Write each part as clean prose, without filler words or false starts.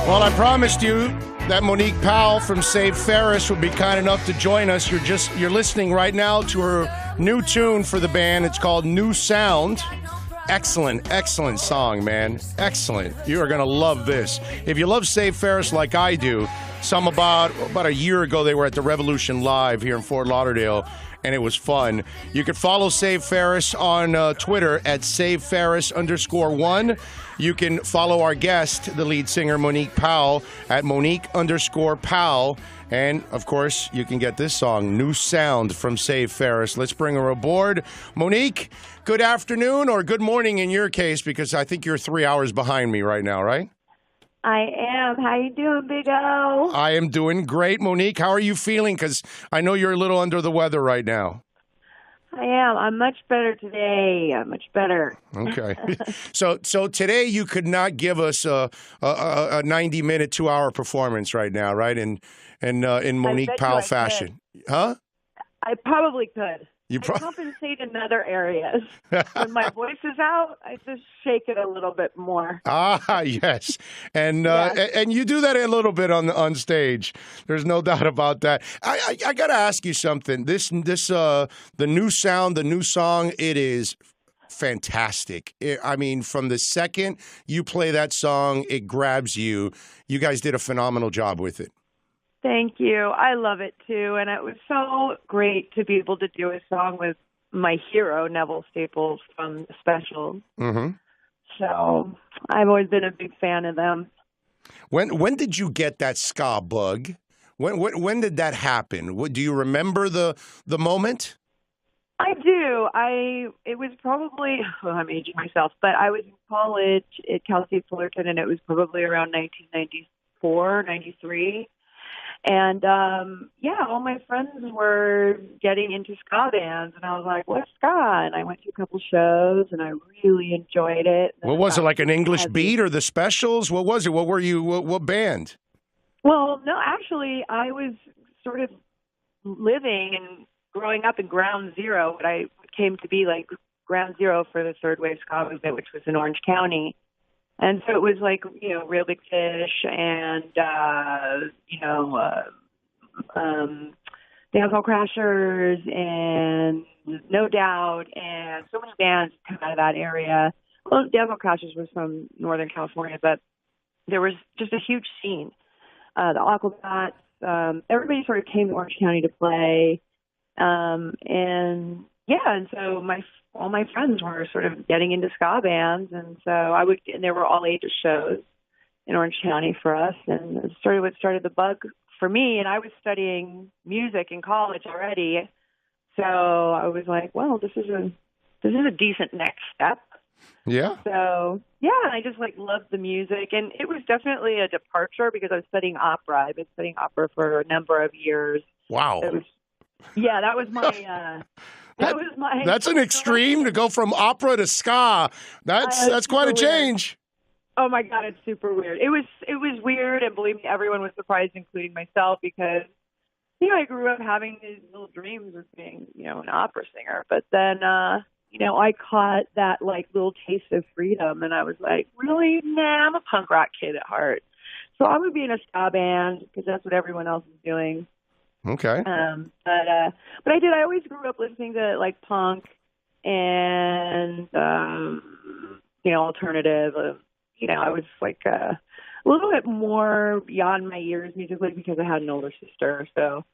Well, I promised you that Monique Powell from Save Ferris would be kind enough to join us. You're listening right now to her new tune for the band. It's called New Sound. Excellent song, man. Excellent. You are going to love this. If you love Save Ferris like I do, about a year ago, they were at the Revolution Live here in Fort Lauderdale, and it was fun. You can follow Save Ferris on Twitter at SaveFerris_1. You can follow our guest, the lead singer, Monique Powell, at Monique_Powell. And, of course, you can get this song, New Sound, from Save Ferris. Let's bring her aboard. Monique, good afternoon, or good morning in your case, because I think you're 3 hours behind me right now, right? I am. How you doing, Big O? I am doing great, Monique. How are you feeling? Because I know you're a little under the weather right now. I am. I'm much better today. I'm much better. Okay. So today you could not give us a 90-minute, 2-hour performance right now, right? In Monique Powell fashion. Huh? I probably could. I compensate in other areas. When my voice is out, I just shake it a little bit more. Ah, yes. And and you do that a little bit on stage. There's no doubt about that. I got to ask you something. The new sound, the new song, it is fantastic. I mean, from the second you play that song, it grabs you. You guys did a phenomenal job with it. Thank you. I love it, too. And it was so great to be able to do a song with my hero, Neville Staples, from the special. Mm-hmm. So I've always been a big fan of them. When did you get that ska bug? When did that happen? Do you remember the moment? I do. It was probably, I'm aging myself, but I was in college at Cal State Fullerton, and it was probably around 1994, 93. And, all my friends were getting into ska bands, and I was like, what's ska? And I went to a couple shows, and I really enjoyed it. What was it, like an English beat or the Specials? What was it? What were you, what band? Well, no, actually, I was sort of living and growing up in Ground Zero, what I came to be like Ground Zero for the third wave ska movement, which was in Orange County. And so it was like, Real Big Fish and, Dance Hall Crashers and No Doubt and so many bands come out of that area. Well, Dance Hall Crashers was from Northern California, but there was just a huge scene. The Aquabats, everybody sort of came to Orange County to play. And so all my friends were sort of getting into ska bands, and so and there were all ages shows in Orange County for us, and it's sort of what started the bug for me. And I was studying music in college already, so I was like, well, this is a decent next step. Yeah. So I just loved the music, and it was definitely a departure because I was studying opera. I've been studying opera for a number of years. Wow. That was my. That's an extreme to go from opera to ska. That's quite a change. Oh my God, it's super weird. It was weird, and believe me, everyone was surprised, including myself, because I grew up having these little dreams of being an opera singer, but then I caught that little taste of freedom, and I was like, really? Nah, I'm a punk rock kid at heart, so I would be in a ska band because that's what everyone else is doing. Okay. But I did. I always grew up listening to punk and alternative. I was a little bit more beyond my years musically because I had an older sister. So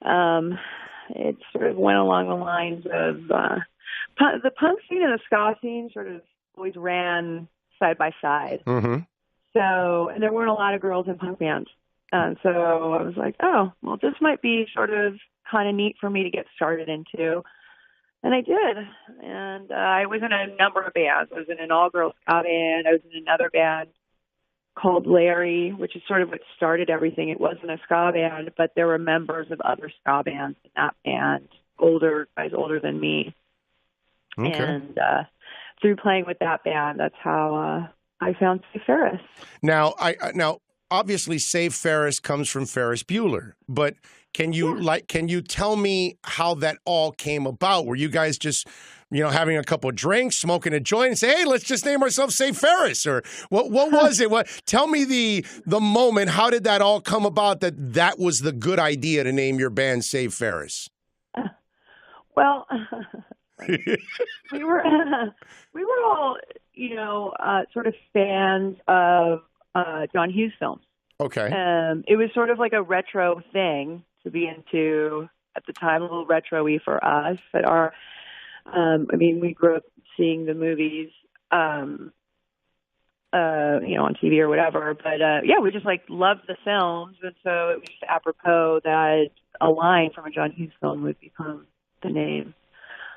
it sort of went along the lines of the punk scene and the ska scene sort of always ran side by side. Mm-hmm. So, and there weren't a lot of girls in punk bands. So I was like, oh, well, this might be sort of kind of neat for me to get started into. And I did. And I was in a number of bands. I was in an all-girls ska band. I was in another band called Larry, which is sort of what started everything. It wasn't a ska band, but there were members of other ska bands in that band, guys older than me. Okay. And through playing with that band, that's how I found Save Ferris. Now, obviously Save Ferris comes from Ferris Bueller, but can you tell me how that all came about? Were you guys just, having a couple of drinks, smoking a joint, and say, "Hey, let's just name ourselves Save Ferris"? Or what was it? Tell me the moment. How did that all come about? That was the good idea to name your band Save Ferris. Well, we were all sort of fans of John Hughes films. Okay. It was sort of like a retro thing to be into at the time, a little retro-y for us. But we grew up seeing the movies, on TV or whatever. But we just loved the films, and so it was just apropos that a line from a John Hughes film would become the name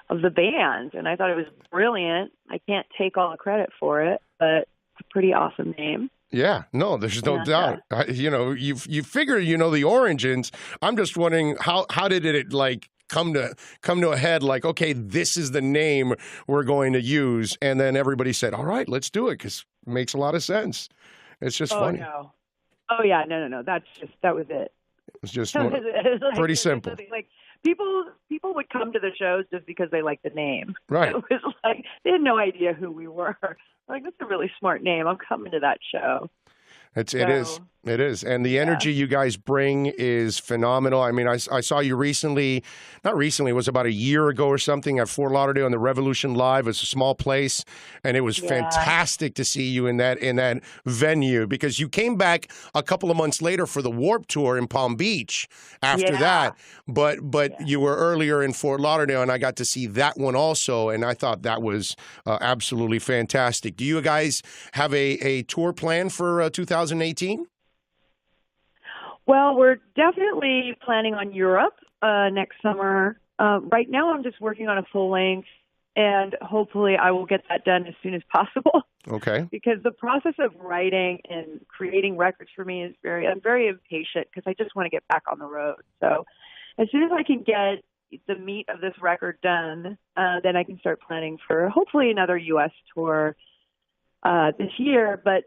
of the band. And I thought it was brilliant. I can't take all the credit for it, but it's a pretty awesome name. Yeah, no, there's no doubt. You figure the origins. I'm just wondering how did it come to a head? Okay, this is the name we're going to use, and then everybody said, "All right, let's do it," because it makes a lot of sense. It's just funny. No. Oh yeah, no. That was it. It's just pretty simple. People would come to the shows just because they liked the name. Right. It was they had no idea who we were. That's a really smart name. I'm coming to that show. It is. And the energy you guys bring is phenomenal. I mean, I saw you not recently, it was about a year ago or something at Fort Lauderdale on the Revolution Live. It's a small place, and it was fantastic to see you in that venue, because you came back a couple of months later for the Warped Tour in Palm Beach after that. But you were earlier in Fort Lauderdale, and I got to see that one also, and I thought that was absolutely fantastic. Do you guys have a tour plan for 2018? Well, we're definitely planning on Europe next summer. Right now, I'm just working on a full length, and hopefully I will get that done as soon as possible. Okay. Because the process of writing and creating records for me I'm very impatient, because I just want to get back on the road. So as soon as I can get the meat of this record done, then I can start planning for hopefully another U.S. tour this year. But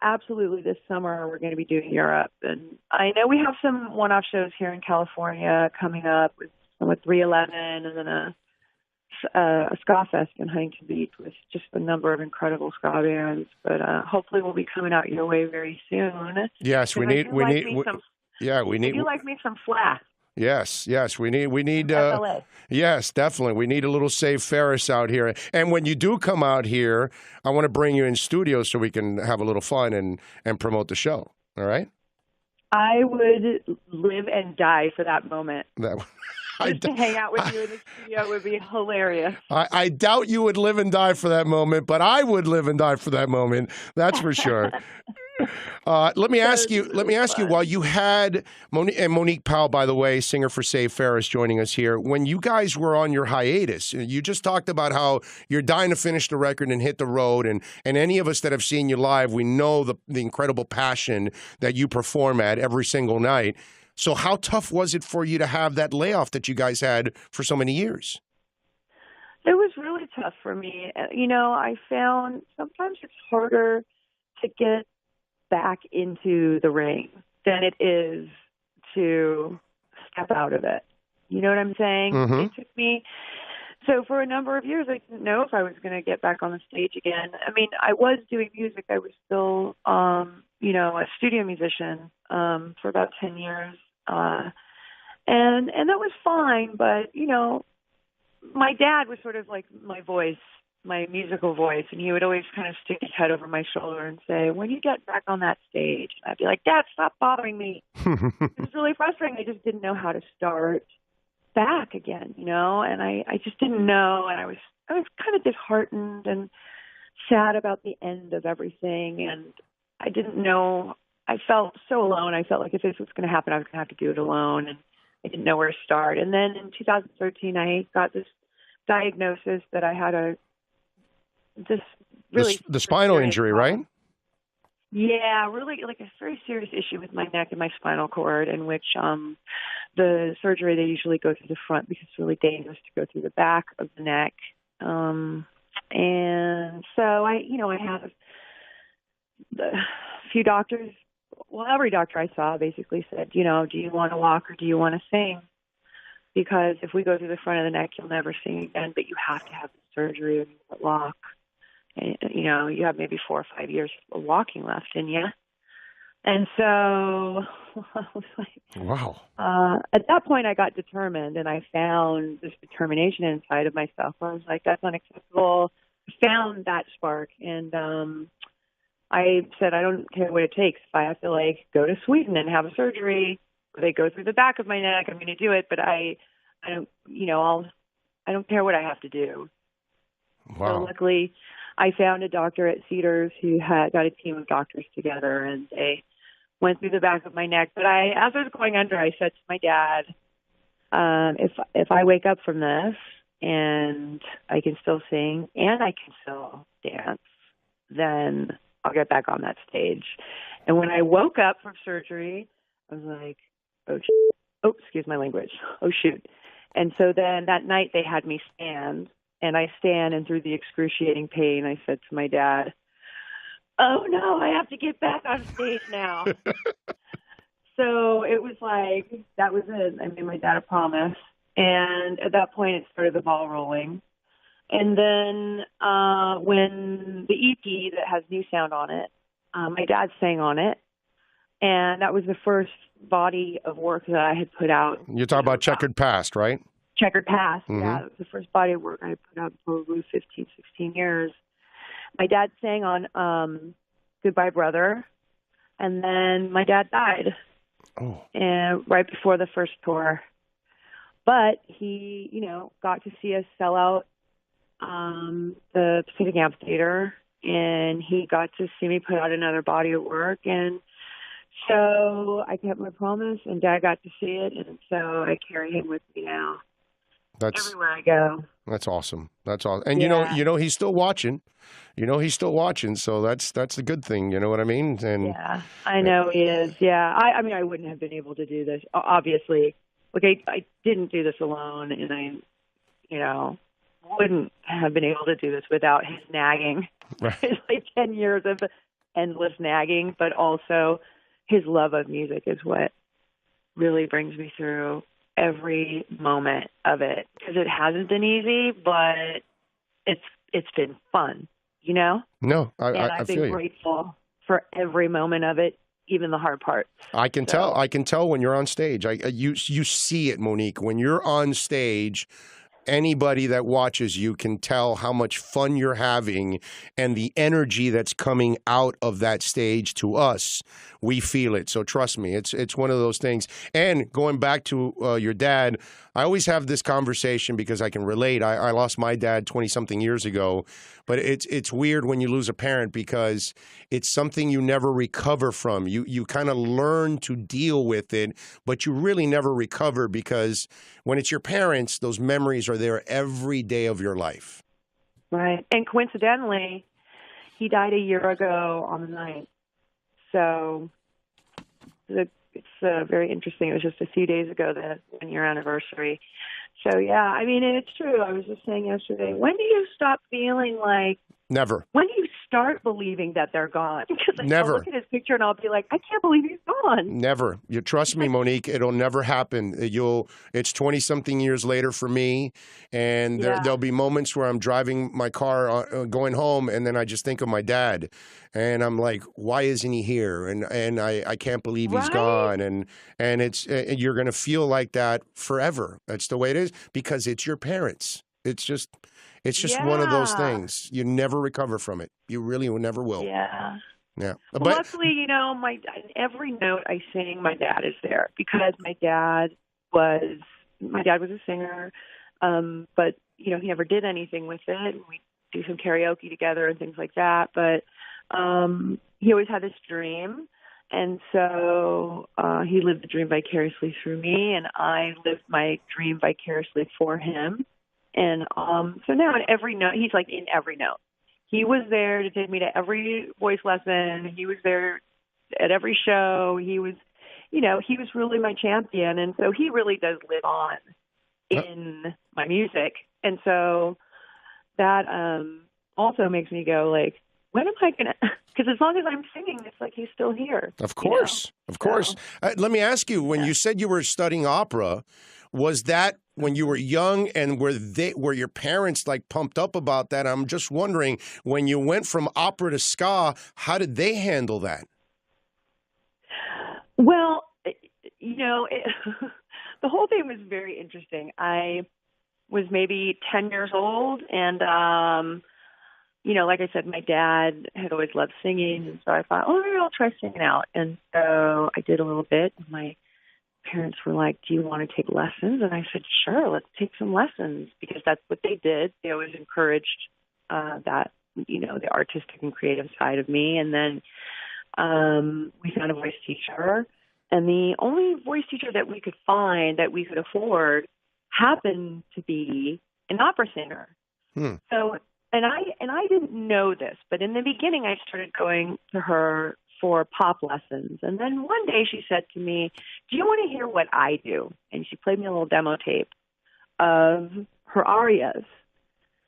absolutely, this summer we're going to be doing Europe, and I know we have some one-off shows here in California coming up with 311, and then a ska fest in Huntington Beach with just a number of incredible ska bands. But hopefully, we'll be coming out your way very soon. Yes, we need. You like me some Flash. Yes, we need. Yes, definitely. We need a little Save Ferris out here. And when you do come out here, I want to bring you in studio so we can have a little fun and promote the show. All right? I would live and die for that moment. Just to hang out with you in the studio would be hilarious. I doubt you would live and die for that moment, but I would live and die for that moment. That's for sure. Let me ask you, while you had Monique Powell, by the way, singer for Save Ferris, joining us here, when you guys were on your hiatus, you just talked about how you're dying to finish the record and hit the road, and any of us that have seen you live, we know the incredible passion that you perform at every single night. So how tough was it for you to have that layoff that you guys had for so many years? It was really tough for me. I found sometimes it's harder to get back into the ring than it is to step out of it. You know what I'm saying? Mm-hmm. It took me. So for a number of years, I didn't know if I was going to get back on the stage again. I mean, I was doing music. I was still, a studio musician for about 10 years. And that was fine. But, my dad was sort of like my voice, my musical voice, and he would always kind of stick his head over my shoulder and say, "When you get back on that stage," and I'd be like, "Dad, stop bothering me." It was really frustrating. I just didn't know how to start back again, and I just didn't know, and I was kind of disheartened and sad about the end of everything, and I didn't know. I felt so alone. I felt like if this was going to happen, I was going to have to do it alone, and I didn't know where to start. And then in 2013, I got this diagnosis that I had the spinal injury, right? Yeah, really, like a very serious issue with my neck and my spinal cord, in which the surgery, they usually go through the front because it's really dangerous to go through the back of the neck. And so I had a few doctors well, every doctor I saw basically said, you know, do you want to walk or do you want to sing? Because if we go through the front of the neck, you'll never sing again, but you have to have the surgery and walk. And, you know, you have maybe 4 or 5 years of walking left in you. And so I was like, Wow. At that point, I got determined, and I found this determination inside of myself where I was like, that's unacceptable. I found that spark, and I said, I don't care what it takes. If I have to, like, go to Sweden and have a surgery, or they go through the back of my neck, I'm going to do it. But I don't, you know, I don't care what I have to do. Wow. So luckily, I found a doctor at Cedars who had got a team of doctors together, and they went through the back of my neck. But as I was going under, I said to my dad, if I wake up from this and I can still sing and I can still dance, then I'll get back on that stage. And when I woke up from surgery, I was like, oh, excuse my language. Oh, shoot. And so then that night they had me stand, and I stand, and through the excruciating pain, I said to my dad, oh, no, I have to get back on stage now. So it was like, that was it. I made my dad a promise. And at that point, it started the ball rolling. And then when the EP that has New Sound on it, my dad sang on it. And that was the first body of work that I had put out. You're talking about Checkered Past, right? Checkered Past, Mm-hmm. yeah. It was the first body of work I put out for probably 15, 16 years. My dad sang on Goodbye Brother, and then my dad died and right before the first tour. But he, you know, got to see us sell out the Pacific Amphitheater, and he got to see me put out another body of work. And so I kept my promise, and Dad got to see it, and so I carry him with me now. Everywhere I go. That's awesome. That's awesome. And Yeah. you know he's still watching. You know he's still watching, so that's a good thing. You know what I mean? And yeah, I know he is. Yeah, I mean, I wouldn't have been able to do this. Obviously, look, I didn't do this alone, and I, you know, wouldn't have been able to do this without his nagging. Right. It's like 10 years of endless nagging, but also his love of music is what really brings me through every moment of it, because it hasn't been easy, but it's been fun, you know? No, and I I've feel been you. grateful for every moment of it, even the hard parts. I can tell. I can tell when you're on stage. You see it, Monique. When you're on stage, anybody that watches you can tell how much fun you're having and the energy that's coming out of that stage to us. We feel it. So trust me, it's one of those things. And going back to your dad, I always have this conversation because I can relate. I lost my dad 20-something years ago, but it's weird when you lose a parent because it's something you never recover from. You kind of learn to deal with it, but you really never recover because when it's your parents, those memories are there every day of your life. Right. And coincidentally, he died a year ago on the 9th. So it's very interesting. It was just a few days ago, the 1-year anniversary. So, yeah, I mean, it's true. I was just saying yesterday, when do you stop feeling like Never. When do you start believing that they're gone? Because Never. I'll look at his picture and I'll be like, I can't believe he's gone. Never. You trust me, Monique. It'll never happen. It's 20-something years later for me, and there'll be moments where I'm driving my car going home, and then I just think of my dad, and I'm like, why isn't he here? And I can't believe he's gone. And it's you're gonna feel like that forever. That's the way it is because it's your parents. It's just one of those things. You never recover from it. You really never will. Yeah. Yeah. Well, But luckily, you know, every note I sing, my dad is there because my dad was a singer, but you know, he never did anything with it. We do some karaoke together and things like that. But he always had this dream, and so he lived the dream vicariously through me, and I lived my dream vicariously for him. And so now at every note, he's like in every note. He was there to take me to every voice lesson. He was there at every show. He was, you know, he was really my champion. And so he really does live on in my music. And so that also makes me go like, when am I going to Because as long as I'm singing, it's like he's still here. Of course. Of course. So, Let me ask you, when you said you were studying opera, was that when you were young, and were your parents like pumped up about that? I'm just wondering, when you went from opera to ska, how did they handle that? well, the whole thing was very interesting. I was maybe 10 years old, and like I said, my dad had always loved singing, and so I thought, oh, maybe I'll try singing out. And so I did a little bit. My parents were like, do you want to take lessons? And I said, sure, let's take some lessons, because that's what they did. They always encouraged that, the artistic and creative side of me. And then we found a voice teacher, and the only voice teacher that we could find that we could afford happened to be an opera singer. So, and I didn't know this, but in the beginning I started going to her for pop lessons. And then one day she said to me, do you want to hear what I do? And she played me a little demo tape of her arias.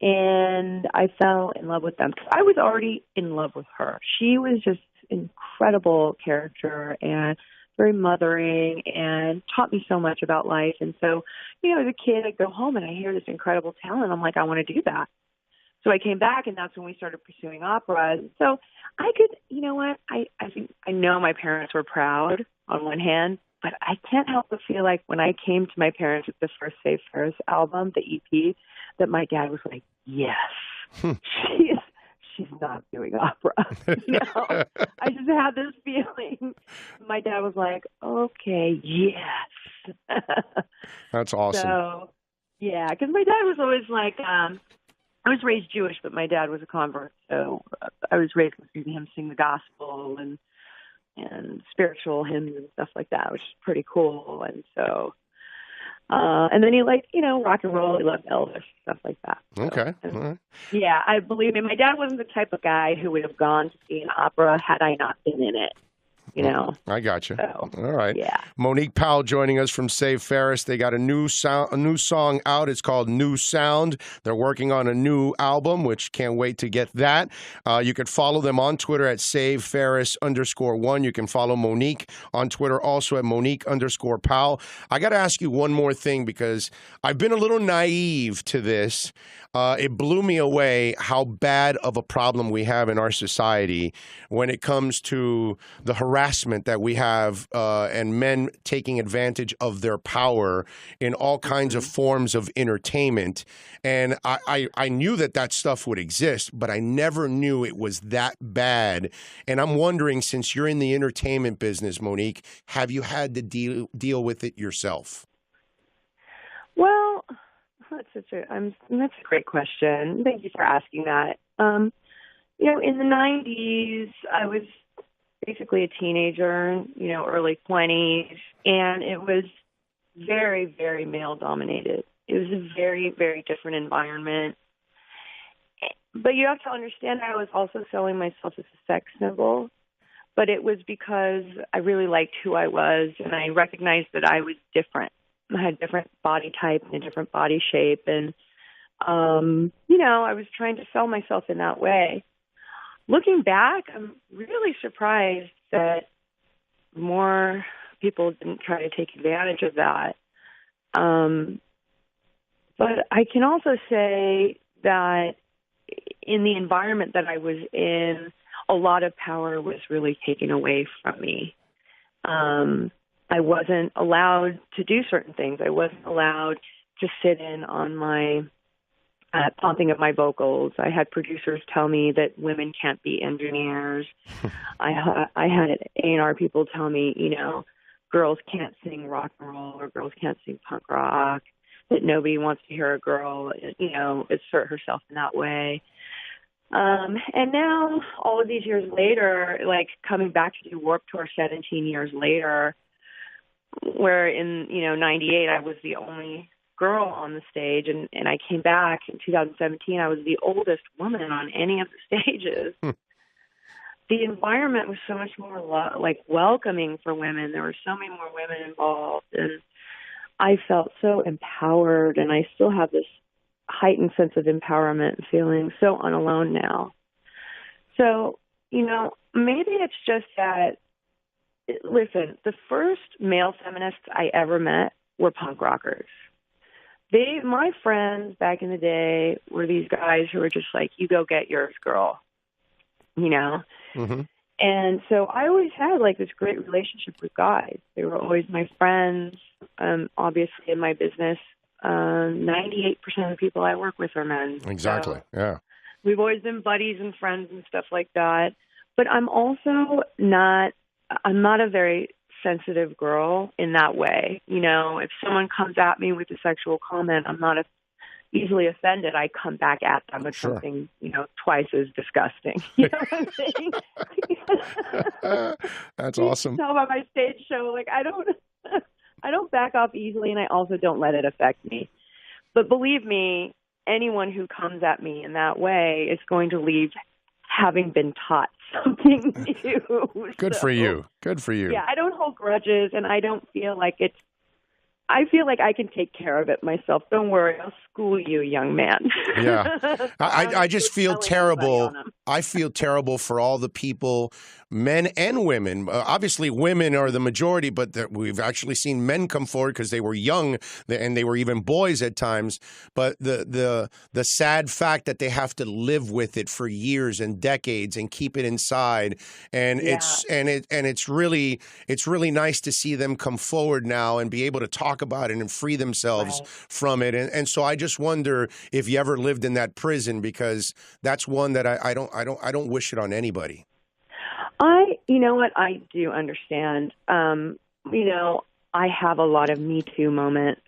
And I fell in love with them. I was already in love with her. She was just an incredible character and very mothering, and taught me so much about life. And so, as a kid, I'd go home and I hear this incredible talent. I'm like, I want to do that. So I came back, and that's when we started pursuing opera. So I could, I think I know my parents were proud on one hand, but I can't help but feel like when I came to my parents with the first Save Ferris album, the EP, that my dad was like, yes, she's not doing opera. I just had this feeling. My dad was like, okay, yes. That's awesome. So, yeah, because my dad was always like, I was raised Jewish, but my dad was a convert, so I was raised listening to him sing the gospel and spiritual hymns and stuff like that, which is pretty cool. And so, and then he liked, rock and roll. He loved Elvis, stuff like that. So, okay. All right. Yeah, I believe me. My dad wasn't the type of guy who would have gone to see an opera had I not been in it. I got you. So, all right. Yeah. Monique Powell joining us from Save Ferris. They got a new song out. It's called New Sound. They're working on a new album, which can't wait to get that. You can follow them on Twitter at Save Ferris _1. You can follow Monique on Twitter also at Monique _Powell. I got to ask you one more thing, because I've been a little naive to this. It blew me away how bad of a problem we have in our society when it comes to the harassment that we have and men taking advantage of their power in all kinds of forms of entertainment. And I knew that stuff would exist, but I never knew it was that bad. And I'm wondering, since you're in the entertainment business, Monique, have you had to deal with it yourself? Well, that's a great question. Thank you for asking that. In the 90s, I was basically a teenager, early 20s, and it was very, very male dominated. It was a very, very different environment. But you have to understand, I was also selling myself as a sex symbol, but it was because I really liked who I was, and I recognized that I was different. I had a different body type and a different body shape, and I was trying to sell myself in that way. Looking back, I'm really surprised that more people didn't try to take advantage of that. But I can also say that in the environment that I was in, a lot of power was really taken away from me. I wasn't allowed to do certain things. I wasn't allowed to sit in on my pumping of my vocals. I had producers tell me that women can't be engineers. I had A&R people tell me, girls can't sing rock and roll or girls can't sing punk rock, that nobody wants to hear a girl, assert herself in that way. And now, all of these years later, like coming back to do Warped Tour 17 years later, where in, 98, I was the only girl on the stage, and I came back in 2017, I was the oldest woman on any of the stages. The environment was so much more welcoming for women. There were so many more women involved, and I felt so empowered, and I still have this heightened sense of empowerment and feeling so unalone now. So, maybe it's just that, listen, the first male feminists I ever met were punk rockers. My friends back in the day were these guys who were just like, you go get yours, girl, you know? Mm-hmm. And so I always had like this great relationship with guys. They were always my friends. Obviously in my business, 98% of the people I work with are men. Exactly. So yeah. we've always been buddies and friends and stuff like that. But I'm not a very sensitive girl in that way. You know, if someone comes at me with a sexual comment, I'm not easily offended. I come back at them with something, you know, twice as disgusting. You know what I'm saying? That's awesome. You can tell by my stage show, like I don't back off easily, and I also don't let it affect me. But believe me, anyone who comes at me in that way is going to leave having been taught something new. Good for you. Good for you. Yeah, I don't hold grudges, and I don't feel like I feel like I can take care of it myself. Don't worry, I'll school you, young man. Yeah. I just feel terrible. I feel terrible for all the people, men and women. Obviously, women are the majority, but we've actually seen men come forward because they were young and they were even boys at times. But the sad fact that they have to live with it for years and decades and keep it inside, and it's really nice to see them come forward now and be able to talk about it and free themselves from it. And so I just wonder if you ever lived in that prison, because that's one that I don't wish it on anybody. You know what, I do understand. You know, I have a lot of Me Too moments,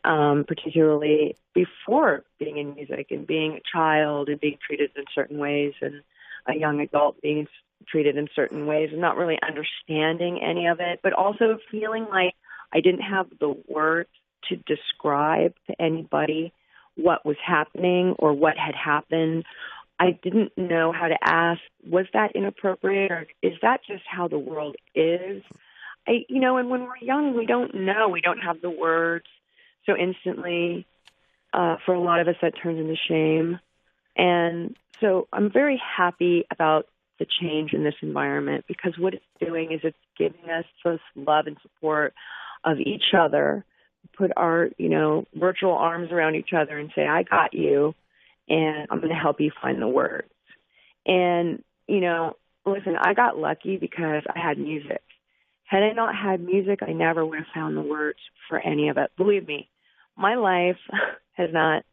particularly before being in music and being a child and being treated in certain ways, and a young adult being treated in certain ways and not really understanding any of it, but also feeling like I didn't have the words to describe to anybody what was happening or what had happened. I didn't know how to ask, was that inappropriate, or is that just how the world is? You know, and when we're young, we don't know. We don't have the words. So instantly, for a lot of us, that turns into shame. And so I'm very happy about the change in this environment, because what it's doing is it's giving us this love and support of each other, put our, you know, virtual arms around each other and say, I got you, and I'm going to help you find the words. And, you know, listen, I got lucky because I had music. Had I not had music, I never would have found the words for any of it. Believe me, my life has not,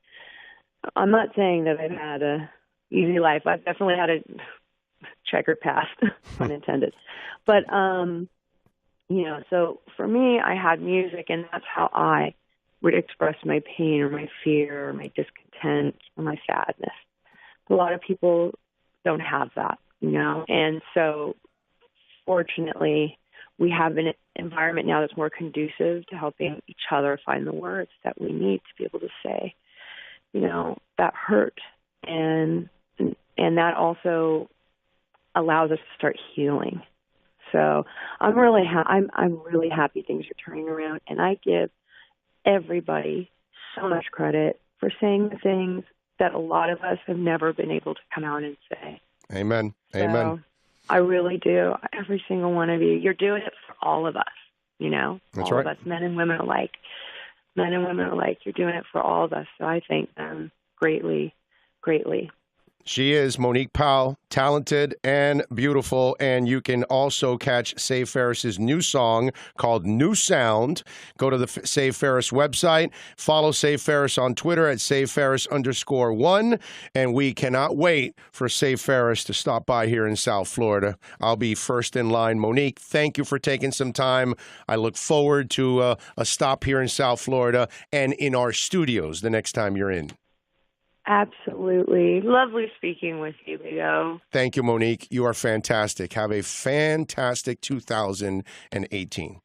I'm not saying that I've had a easy life. I've definitely had a checkered past, pun intended. But, you know, so for me, I had music, and that's how I would express my pain or my fear or my discontent or my sadness. A lot of people don't have that, you know, and so fortunately we have an environment now that's more conducive to helping each other find the words that we need to be able to say, you know, that hurt, and that also allows us to start healing. So I'm really I'm really happy things are turning around, and I give everybody so much credit for saying the things that a lot of us have never been able to come out and say. Amen. Amen. So I really do. Every single one of you. You're doing it for all of us, you know, That's all right. of us, men and women alike. Men and women alike. You're doing it for all of us. So I thank them greatly, greatly. She is Monique Powell, talented and beautiful, and you can also catch Save Ferris's new song called New Sound. Go to the Save Ferris website, follow Save Ferris on Twitter at SaveFerris_1, and we cannot wait for Save Ferris to stop by here in South Florida. I'll be first in line. Monique, thank you for taking some time. I look forward to a stop here in South Florida and in our studios the next time you're in. Absolutely. Lovely speaking with you, Leo. Thank you, Monique. You are fantastic. Have a fantastic 2018.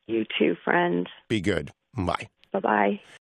You too, friend. Be good. Bye. Bye-bye.